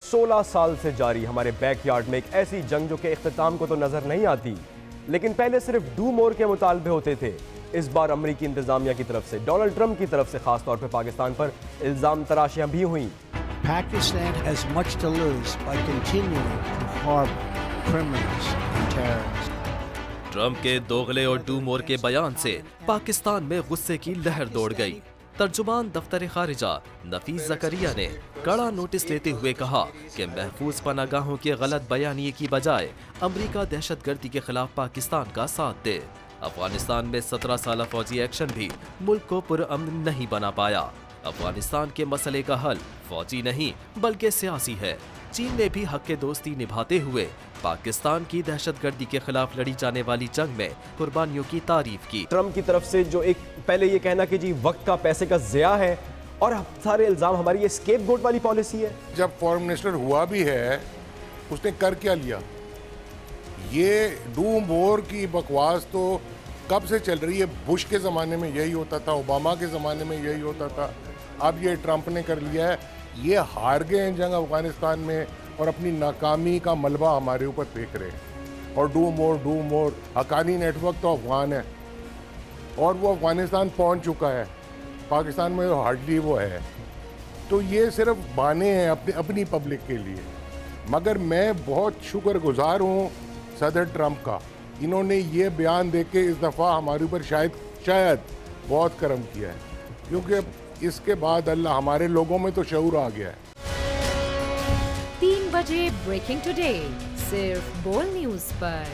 16 साल से जारी हमारे बैकयार्ड में एक ऐसी जंग जो कि इख्तिताम को तो नजर नहीं आती, लेकिन पहले सिर्फ डू मोर के मुतालबे होते थे। इस बार अमरीकी इंतजामिया की तरफ से, डोनाल्ड ट्रंप की तरफ से खास तौर पे पाकिस्तान पर इल्जाम तराशियां भी हुई। Pakistan has much to lose by continuing to harbor criminals and terrorists. Trump के दोगले और डू मोर के बयान से पाकिस्तान में गुस्से की लहर दौड़ गई। तर्जुमान दफ्तर खारिजा नफीस जकरिया ने कड़ा नोटिस लेते हुए कहा कि महफूज पनागाहों के गलत बयानिए की बजाय अमरीका दहशतगर्दी के खिलाफ पाकिस्तान का साथ दे। अफगानिस्तान में 17 साल फौजी एक्शन भी मुल्क को पुरअमन नहीं बना पाया। अफगानिस्तान के मसले का हल फौजी नहीं बल्कि सियासी है। चीन ने भी हक के दोस्ती निभाते हुए पाकिस्तान की दहशतगर्दी के खिलाफ लड़ी जाने वाली जंग में कुर्बानियों की तारीफ की। ट्रंप की तरफ से जो एक पहले ये कहना कि जी वक्त का पैसे का ज़िया है और सारे इल्जाम हमारी ये स्केपगोट वाली पॉलिसी है। जब फॉरेन मिनिस्टर हुआ भी है, उसने कर क्या लिया? ये डू मोर की बकवास तो कब से चल रही है। बुश के ज़माने में यही होता था, ओबामा के ज़माने में यही होता था, अब ये ट्रंप ने कर लिया है। ये हार गए हैं जंग अफगानिस्तान में और अपनी नाकामी का मलबा हमारे ऊपर फेंक रहे हैं। और डू मोर हकानी नेटवर्क तो अफगान है और वो अफगानिस्तान पहुंच चुका है, पाकिस्तान में हार्डली वो है। तो ये सिर्फ बहाने हैं अपनी पब्लिक के लिए। मगर मैं बहुत शुक्रगुजार हूँ सदर ट्रंप का, इन्होंने ये बयान दे के इस दफ़ा हमारे ऊपर शायद बहुत करम किया है, क्योंकि इसके बाद अल्लाह हमारे लोगों में तो शऊर आ गया है। 3 बजे ब्रेकिंग टुडे सिर्फ बोल न्यूज़ पर।